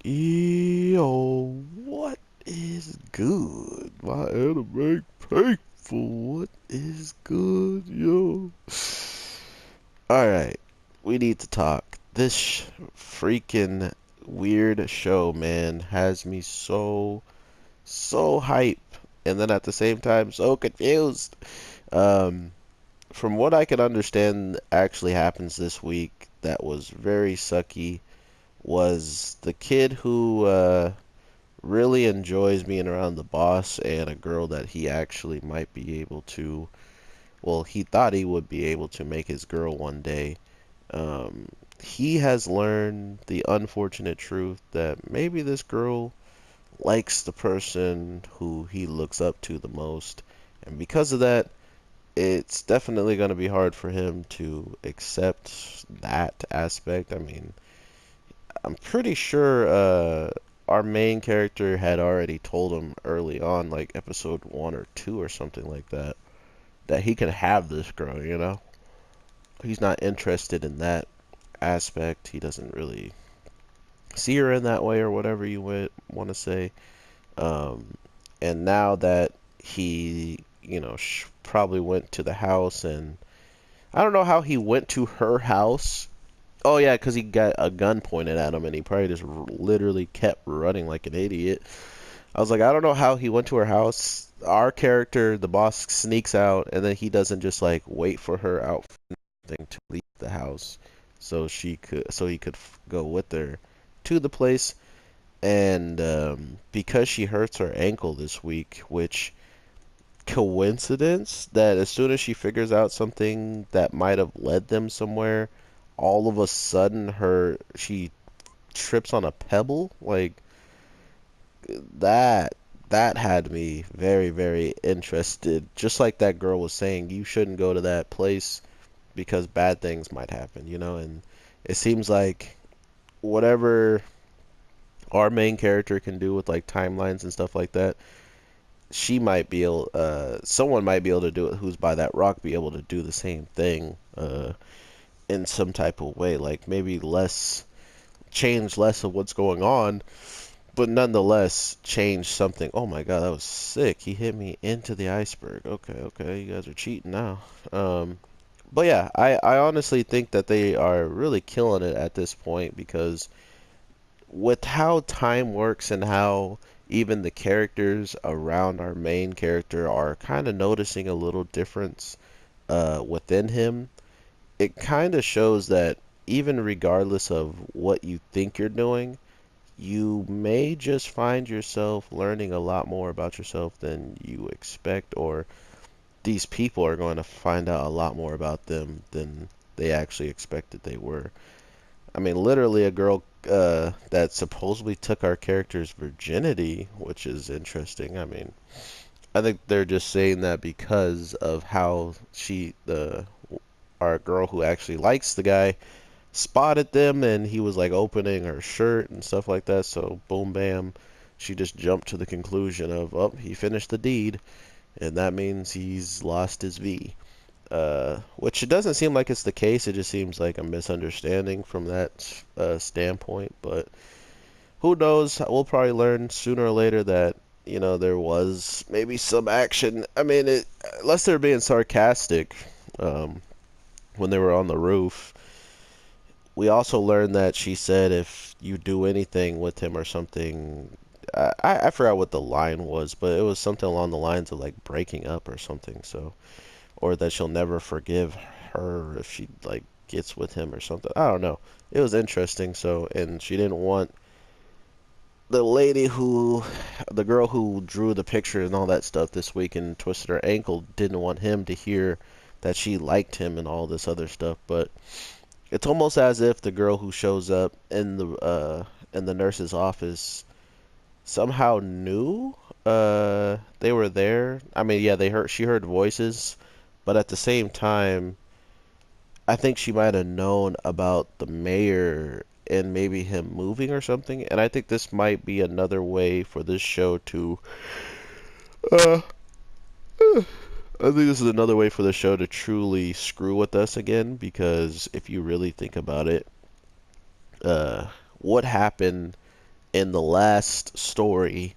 Yo, what is good? My anime faithful, what is good, yo? Alright, we need to talk. This freaking weird show, man, has me so hype, and then at the same time, so confused. Um, from what I can understand actually happens this week that was very sucky was the kid who really enjoys being around the boss and a girl that he actually might be able to, well, he thought he would be able to make his girl one day. Um, he has learned the unfortunate truth that maybe this girl likes the person who he looks up to the most. And because of that, it's definitely going to be hard for him to accept that aspect. I mean, I'm pretty sure our main character had already told him early on, like episode 1 or 2 or something like that, that he can have this girl, you know? He's not interested in that aspect. He doesn't really see her in that way or whatever you would want to say. Um, and now that he, probably went to the house and I don't know how he went to her house. Oh yeah, because he got a gun pointed at him and he probably just literally kept running like an idiot. I was like, I don't know how he went to her house. Our character, the boss, sneaks out and then he doesn't just like wait for her out to leave the house, so he could go with her to the place. And because she hurts her ankle this week, which coincidence that as soon as she figures out something that might have led them somewhere, all of a sudden she trips on a pebble like that. That had me very interested. Just like that girl was saying, you shouldn't go to that place because bad things might happen, and it seems like whatever our main character can do with like timelines and stuff like that, someone might be able to do it who's by that rock, be able to do the same thing in some type of way, like maybe change less of what's going on, but nonetheless change something. Oh my god, that was sick. He hit me into the iceberg. Okay, you guys are cheating now. But yeah, I honestly think that they are really killing it at this point because with how time works and how even the characters around our main character are kind of noticing a little difference within him, it kind of shows that even regardless of what you think you're doing, you may just find yourself learning a lot more about yourself than you expect, or these people are going to find out a lot more about them than they actually expected they were. I mean, literally a girl that supposedly took our character's virginity, which is interesting. I mean, I think they're just saying that because of how our girl who actually likes the guy spotted them and he was like opening her shirt and stuff like that. So boom, bam, she just jumped to the conclusion of, oh, he finished the deed, and that means he's lost his V. Which it doesn't seem like it's the case. It just seems like a misunderstanding from that standpoint. But who knows? We'll probably learn sooner or later that there was maybe some action. I mean, unless they're being sarcastic, um, when they were on the roof. We also learned that she said if you do anything with him or something, I forgot what the line was, but it was something along the lines of like breaking up or something. So, or that she'll never forgive her if she like gets with him or something. I don't know. It was interesting. So, and she didn't want the girl who drew the picture and all that stuff this week and twisted her ankle, didn't want him to hear that she liked him and all this other stuff. But it's almost as if the girl who shows up in the nurse's office somehow knew they were there. I mean, yeah, she heard voices, but at the same time, I think she might have known about the mayor and maybe him moving or something. And I think this might be another way for this show to uh I think this is another way for the show to truly screw with us again, because if you really think about it, uh what happened in the last story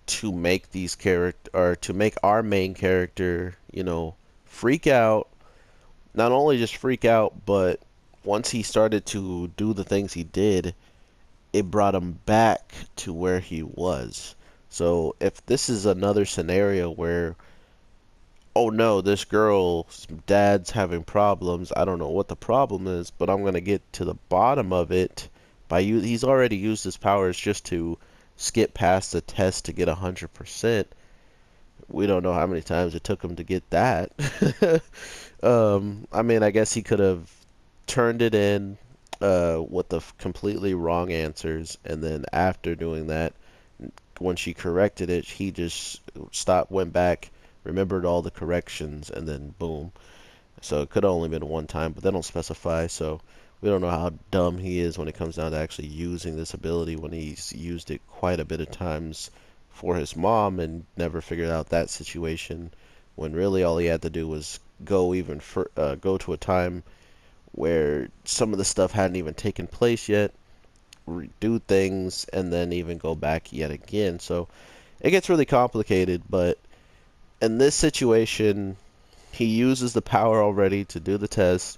to make these character or to make our main character, freak out. Not only just freak out, but once he started to do the things he did, it brought him back to where he was. So if this is another scenario where, oh no, this girl's dad's having problems, I don't know what the problem is, but I'm gonna get to the bottom of it by he's already used his powers just to skip past the test to get 100%. We don't know how many times it took him to get that. I mean, I guess he could have turned it in with the completely wrong answers, and then after doing that, when she corrected it, he just stopped, went back, remembered all the corrections, and then boom. So it could have only been one time, but they don't specify, so we don't know how dumb he is when it comes down to actually using this ability when he's used it quite a bit of times for his mom and never figured out that situation when really all he had to do was go to a time where some of the stuff hadn't even taken place yet, redo things, and then even go back yet again. So it gets really complicated, but in this situation, he uses the power already to do the test,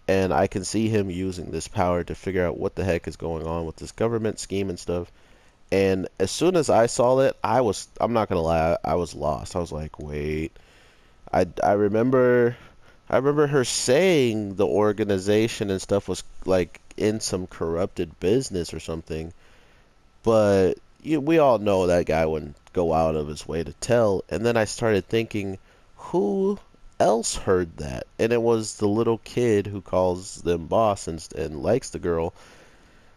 and I can see him using this power to figure out what the heck is going on with this government scheme and stuff. And as soon as I saw it, I'm not gonna lie, I was lost. I was like, wait, I remember her saying the organization and stuff was like in some corrupted business or something, but we all know that guy wouldn't go out of his way to tell. And then I started thinking, who else heard that? And it was the little kid who calls them boss and likes the girl.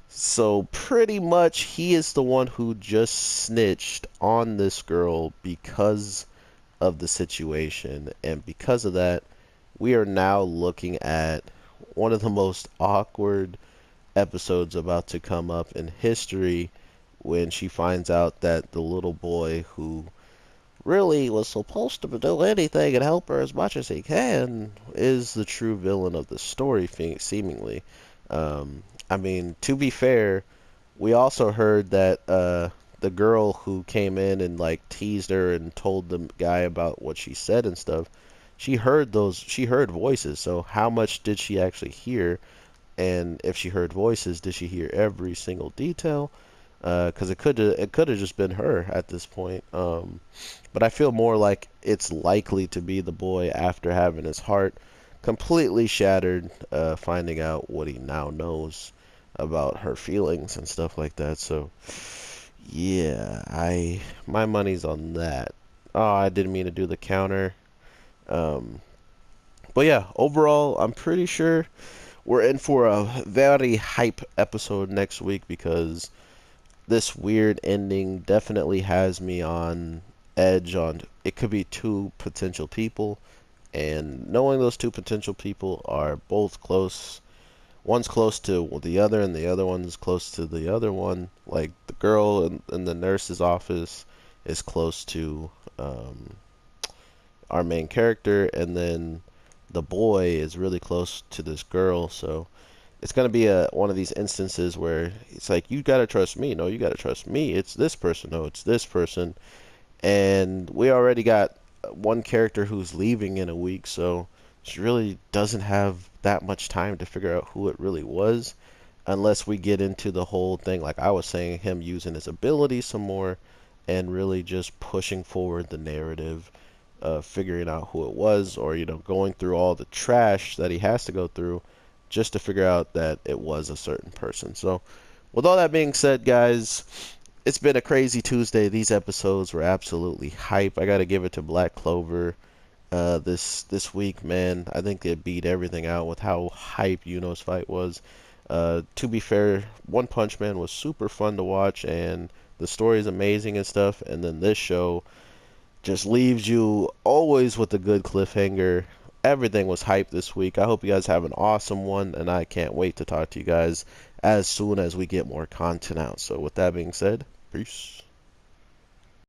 So pretty much he is the one who just snitched on this girl because of the situation. And because of that, we are now looking at one of the most awkward episodes about to come up in history when she finds out that the little boy who really was supposed to do anything and help her as much as he can is the true villain of the story, seemingly. I mean, to be fair, we also heard that the girl who came in and like teased her and told the guy about what she said and stuff, she heard voices. So how much did she actually hear? And if she heard voices, did she hear every single detail? Because it could have just been her at this point. But I feel more like it's likely to be the boy after having his heart completely shattered, finding out what he now knows about her feelings and stuff like that. So yeah, my money's on that. Oh, I didn't mean to do the counter. Um, but yeah, overall, I'm pretty sure we're in for a very hype episode next week because this weird ending definitely has me on edge on it could be two potential people, and knowing those two potential people are both close, one's close to the other and the other one's close to the other one, like the girl in the nurse's office is close to um, our main character, and then the boy is really close to this girl. So it's going to be one of these instances where it's like, you got to trust me. No, you got to trust me. It's this person. No, it's this person. And we already got one character who's leaving in a week, so she really doesn't have that much time to figure out who it really was, unless we get into the whole thing, like I was saying, him using his ability some more and really just pushing forward the narrative, figuring out who it was, or going through all the trash that he has to go through just to figure out that it was a certain person. So with all that being said, guys, it's been a crazy Tuesday. These episodes were absolutely hype. I gotta give it to Black Clover this week, man. I think it beat everything out with how hype Yuno's fight was. To be fair, One Punch Man was super fun to watch, and the story is amazing and stuff. And then this show just leaves you always with a good cliffhanger. Everything was hype this week. I hope you guys have an awesome one, and I can't wait to talk to you guys as soon as we get more content out. So with that being said, peace.